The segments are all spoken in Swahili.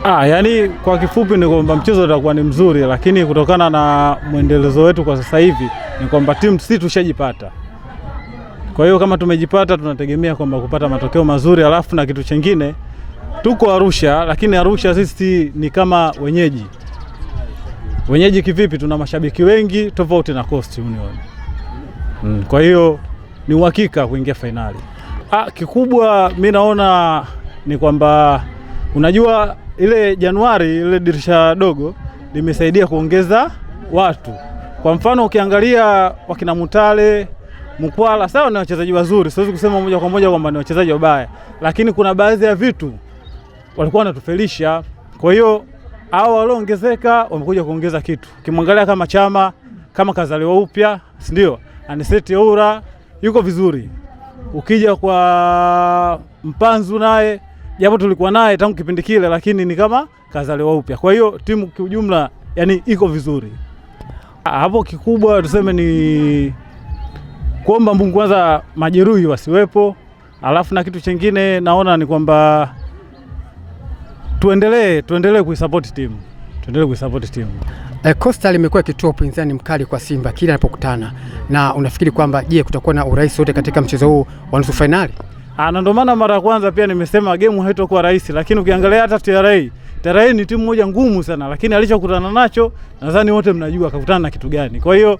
Yani kwa kifupi ni kwamba mchezo utakuwa ni mzuri, lakini kutokana na mwendelezo wetu kwa sasa hivi ni kwamba timu sisi tushajipata. Kwa hiyo kama tumejipata, tunategemea kwamba kupata matokeo mazuri. Alafu na kitu kingine, tuko Arusha, lakini Arusha sisi ni kama wenyeji. Wenyeji kivipi? Tuna mashabiki wengi tofauti na Coast Union. Kwa hiyo ni uhakika kuingia fainali. Kikubwa mimi naona ni kwamba unajua ile Januari ile dirisha dogo limesaidia kuongeza watu. Kwa mfano ukiangalia wakina Mutale, Mkwala, sawa ni wachezaji wazuri, siwezi kusema moja kwa moja kwamba ni wachezaji wabaya, lakini kuna baadhi ya vitu walikuwa wanatufelisha. Kwa hiyo hao walioongezeka wamekuja kuongeza kitu. Ukimwangalia kama Chama, kama kazaliwa upya, si ndio? Aniseti Oura yuko vizuri. Ukija kwa Mpanzu naye, japo tulikuwa naye tangu kipindi kile, lakini ni kama kazaliwa upya. Kwa hiyo timu kwa ujumla yani iko vizuri. Hapo kikubwa tuseme ni kuomba Mungu kwanza majeruhi wasiwepo. Alafu na kitu kingine naona ni kwamba tuendelee kuisupport timu. Coastal imekuwa ikitoa upinzani mkali kwa Simba kila anapokutana. Na unafikiri kwamba kutakuwa na urahisi wote katika mchezo huu wa nusu finali? Na ndio maana mara ya kwanza pia nimesema game haitakuwa rahisi, lakini ukiangalia hata TRA ni timu moja ngumu sana, lakini alichokutana nacho nadhani wote mnajua akakutana na kitu gani. Kwa hiyo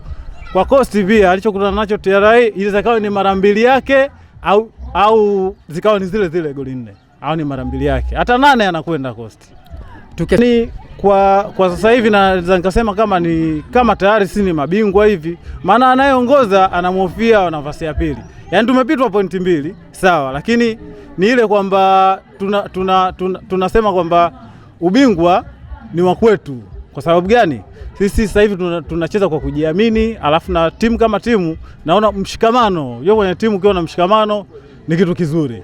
kwa Coast pia alichokutana nacho TRA ile zikawa ni mara mbili yake au zikawa ni zile goli 4 au ni mara mbili yake. Hata 8 anakwenda Coast. Ni kwa sasa hivi naweza nikasema kama tayari si ni mabingwa hivi, maana anayeongoza anamhofia nafasi ya pili. Yaani tumepitwa pointi 2, sawa, lakini ni ile kwamba tunasema kwamba ubingwa ni wa kwetu. Kwa sababu gani? Sisi sasa hivi tunacheza kwa kujiamini, alafu na timu kama timu naona mshikamano. Yeye kwenye timu ukiwa na mshikamano ni kitu kizuri.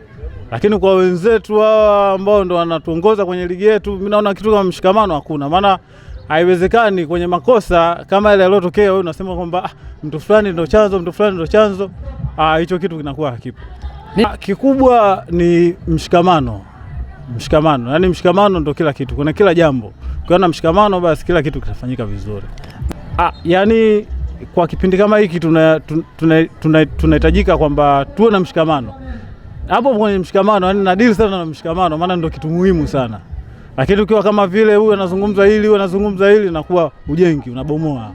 Lakini kwa wenzetu hao ambao ndo wanatuongoza kwenye ligi yetu, mimi naona kitu kama mshikamano hakuna. Maana haiwezekani kwenye makosa kama ile yaliyotokea wewe unasema kwamba mtu fulani ndo chanzo, hicho kitu kinakuwa hakipo. Kikubwa ni mshikamano. Yaani mshikamano ndo kila kitu. Kuna kila jambo. Ukiona mshikamano basi kila kitu kitafanyika vizuri. Yani kwa kipindi kama hiki tunahitajika kwamba tuwe na mshikamano. Hapo kwenye mshikamano, yani nadili sana na mshikamano, maana ndio kitu muhimu sana. Lakini ukiwa kama vile huyu anazungumza hili, na kuwa ujengi unabomoa.